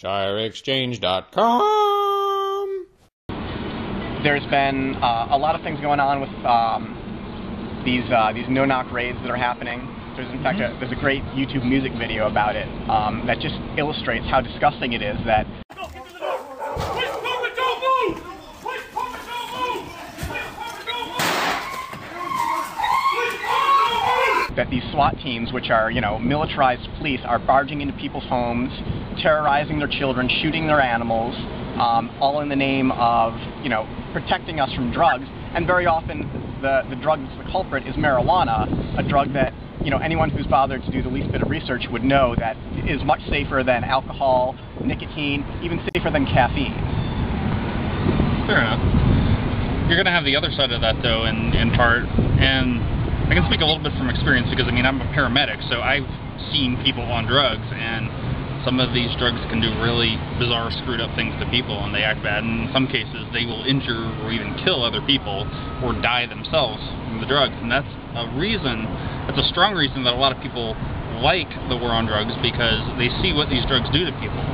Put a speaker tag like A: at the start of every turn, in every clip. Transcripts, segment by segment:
A: ShireExchange.com.
B: There's been a lot of things going on with these no-knock raids that are happening. There's in fact there's a great YouTube music video about it that just illustrates how disgusting it is that these SWAT teams, which are, militarized police, are barging into people's homes, terrorizing their children, shooting their animals, all in the name of, protecting us from drugs. And very often the drug that's the culprit is marijuana, a drug that, anyone who's bothered to do the least bit of research would know that is much safer than alcohol, nicotine, even safer than caffeine.
C: Fair enough. You're going to have the other side of that, though, in part, and I can speak a little bit from experience because, I'm a paramedic, so I've seen people on drugs, and some of these drugs can do really bizarre, screwed up things to people, and they act bad, and in some cases they will injure or even kill other people or die themselves from the drugs, and that's a strong reason that a lot of people like the war on drugs, because they see what these drugs do to people,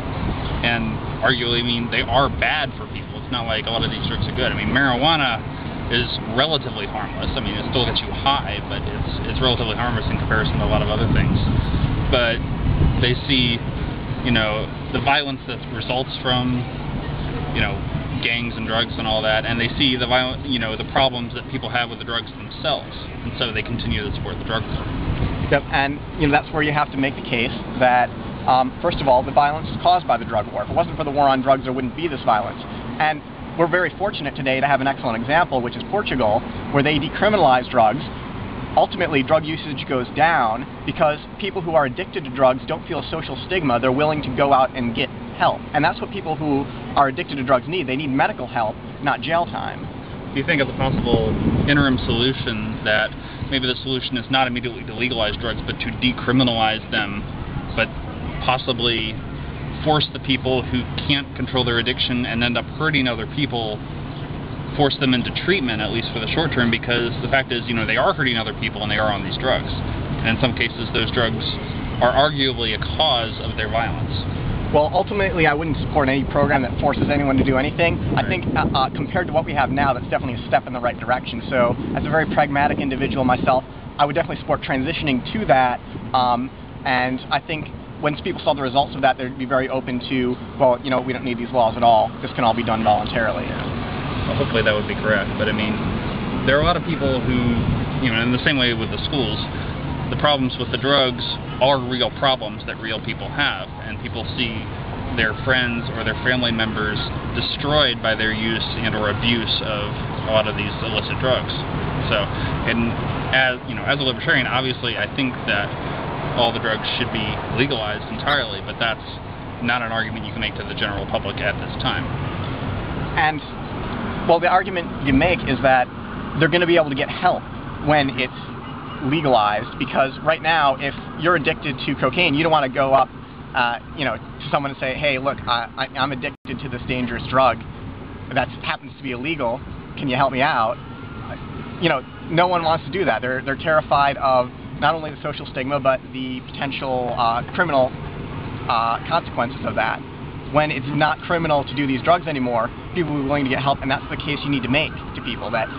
C: and arguably, they are bad for people. It's not like a lot of these drugs are good. Marijuana is relatively harmless. It still gets you high, but it's relatively harmless in comparison to a lot of other things. But they see, the violence that results from, gangs and drugs and all that, and they see the the problems that people have with the drugs themselves, and so they continue to support the drug war.
B: Yep, and that's where you have to make the case that, first of all, the violence is caused by the drug war. If it wasn't for the war on drugs, there wouldn't be this violence. And we're very fortunate today to have an excellent example, which is Portugal, where they decriminalize drugs. Ultimately, drug usage goes down because people who are addicted to drugs don't feel social stigma. They're willing to go out and get help. And that's what people who are addicted to drugs need. They need medical help, not jail time.
C: Do you think it's a possible interim solution that maybe the solution is not immediately to legalize drugs, but to decriminalize them, but possibly force the people who can't control their addiction and end up hurting other people, force them into treatment, at least for the short term, because the fact is, they are hurting other people and they are on these drugs. And in some cases, those drugs are arguably a cause of their violence.
B: Well, ultimately, I wouldn't support any program that forces anyone to do anything. Right. I think compared to what we have now, that's definitely a step in the right direction. So as a very pragmatic individual myself, I would definitely support transitioning to that. And I think once people saw the results of that, they'd be very open to, well, we don't need these laws at all. This can all be done voluntarily.
C: Well, hopefully that would be correct. But there are a lot of people who, in the same way with the schools, the problems with the drugs are real problems that real people have, and people see their friends or their family members destroyed by their use and or abuse of a lot of these illicit drugs. So, and as a libertarian, obviously I think that all the drugs should be legalized entirely, but that's not an argument you can make to the general public at this time.
B: And, well, the argument you make is that they're going to be able to get help when it's legalized, because right now, if you're addicted to cocaine, you don't want to go up, to someone and say, hey, look, I'm addicted to this dangerous drug that happens to be illegal. Can you help me out? No one wants to do that. They're terrified of not only the social stigma, but the potential criminal consequences of that. When it's not criminal to do these drugs anymore, people will be willing to get help, and that's the case you need to make to people, that,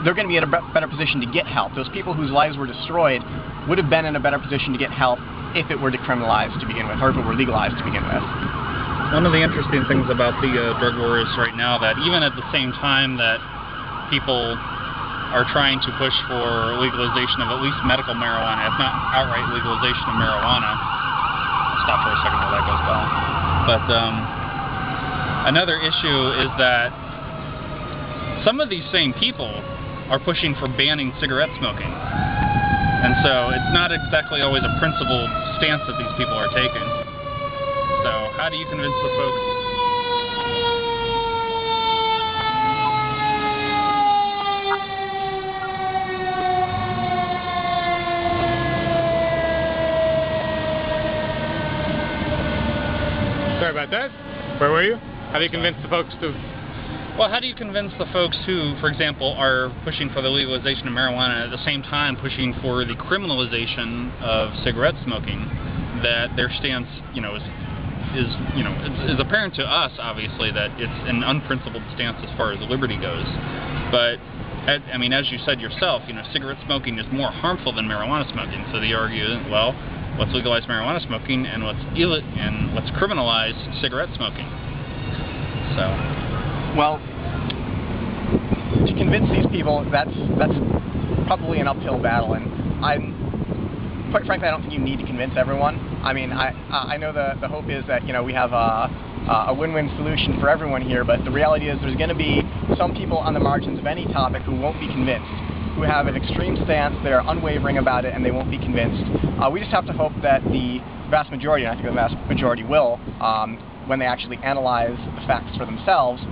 B: they're going to be in a better position to get help. Those people whose lives were destroyed would have been in a better position to get help if it were decriminalized to begin with, or if it were legalized to begin with.
C: One of the interesting things about the drug war is right now that even at the same time that people are trying to push for legalization of at least medical marijuana, if not outright legalization of marijuana. I'll stop for a second while that goes by. But another issue is that some of these same people are pushing for banning cigarette smoking. And so it's not exactly always a principled stance that these people are taking. So how do you convince the folks?
D: Sorry about that. Where were you? How do you convince the folks to...
C: Well, how do you convince the folks who, for example, are pushing for the legalization of marijuana at the same time pushing for the criminalization of cigarette smoking, that their stance, is is, you know, it's apparent to us, obviously, that it's an unprincipled stance as far as liberty goes. But, I mean, as you said yourself, you know, cigarette smoking is more harmful than marijuana smoking. So they argue, well, let's legalize marijuana smoking and let's criminalize cigarette smoking. So,
B: well, to convince these people, that's probably an uphill battle, and quite frankly, I don't think you need to convince everyone. I mean, I know the hope is that, you know, we have a win-win solution for everyone here, but the reality is there's going to be some people on the margins of any topic who won't be convinced, who have an extreme stance, they're unwavering about it, and they won't be convinced. We just have to hope that the vast majority, and I think the vast majority will, when they actually analyze the facts for themselves,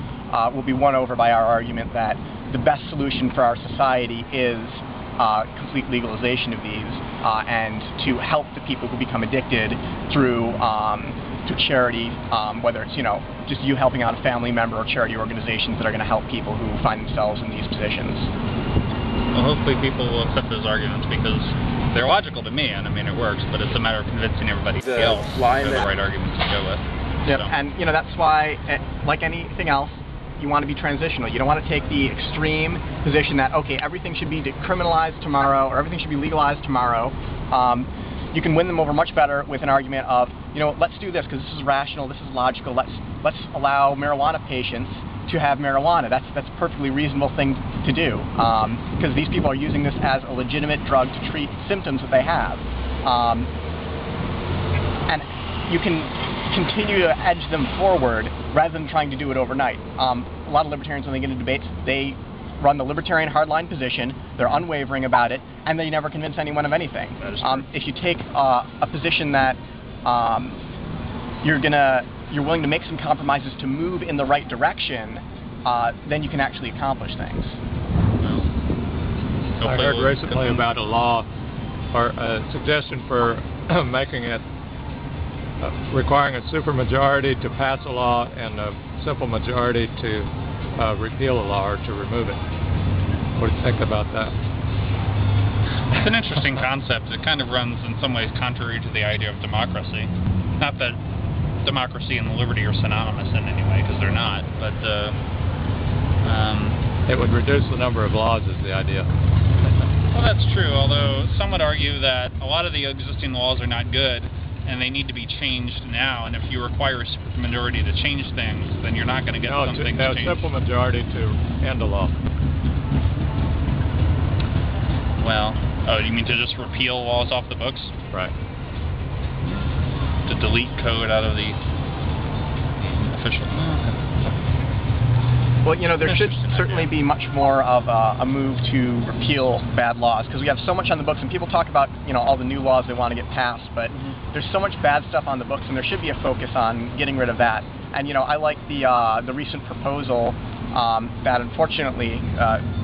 B: will be won over by our argument that the best solution for our society is complete legalization of these, and to help the people who become addicted through charity, whether it's, you know, just you helping out a family member or charity organizations that are going to help people who find themselves in these positions.
C: Well, hopefully people will accept those arguments because they're logical to me, and I mean it works, but it's a matter of convincing everybody else they're the right arguments to go with.
B: Yep,
C: so.
B: And you know, that's why, like anything else, you want to be transitional. You don't want to take the extreme position that, okay, everything should be decriminalized tomorrow or everything should be legalized tomorrow. You can win them over much better with an argument of, you know, let's do this because this is rational, this is logical. Let's allow marijuana patients to have marijuana. That's a perfectly reasonable thing to do, because these people are using this as a legitimate drug to treat symptoms that they have, and you can continue to edge them forward rather than trying to do it overnight. A lot of libertarians, when they get into debates, they run the libertarian hardline position, they're unwavering about it, and they never convince anyone of anything. If you take a position that you're willing to make some compromises to move in the right direction, then you can actually accomplish things.
E: I heard recently about a law or a suggestion for making it requiring a supermajority to pass a law and a simple majority to repeal a law or to remove it. What do you think about that?
C: It's an interesting concept. It kind of runs in some ways contrary to the idea of democracy. Not that democracy and liberty are synonymous in any way, because they're not, but
E: it would reduce the number of laws is the idea.
C: Well, that's true, although some would argue that a lot of the existing laws are not good and they need to be changed now, and if you require a supermajority to change things, then you're not going to get something changed.
E: No, simple majority to end a law.
C: Well, oh, you mean to just repeal laws off the books?
E: Right.
C: To delete code out of the official...
B: Well, you know, there should certainly be much more of a move to repeal bad laws, because we have so much on the books, and people talk about, you know, all the new laws they want to get passed, but there's so much bad stuff on the books, and there should be a focus on getting rid of that. And, you know, I like the recent proposal that unfortunately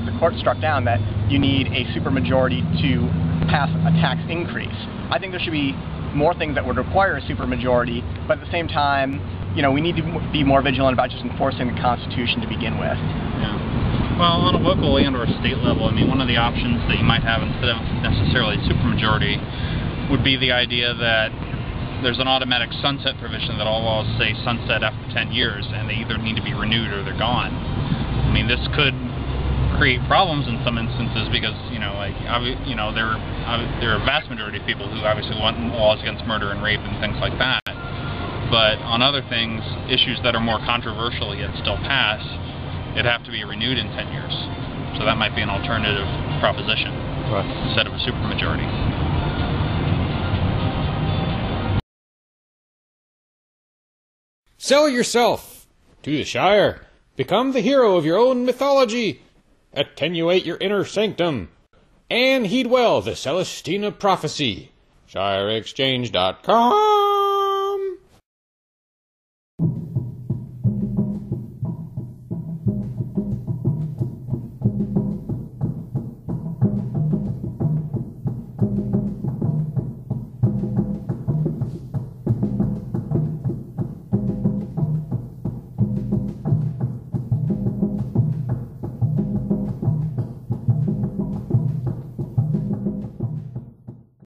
B: the court struck down, that you need a supermajority to pass a tax increase. I think there should be more things that would require a supermajority, but at the same time, you know, we need to be more vigilant about just enforcing the Constitution to begin with.
C: Yeah. Well, on a local and or state level, I mean, one of the options that you might have instead of necessarily supermajority would be the idea that there's an automatic sunset provision that all laws say sunset after 10 years, and they either need to be renewed or they're gone. I mean, this could create problems in some instances because, you know, like, you know, there are a vast majority of people who obviously want laws against murder and rape and things like that. But on other things, issues that are more controversial yet still pass, it'd have to be renewed in 10 years. So that might be an alternative proposition instead of a supermajority.
A: Sell yourself to the Shire. Become the hero of your own mythology. Attenuate your inner sanctum. And heed well the Celestina prophecy. ShireExchange.com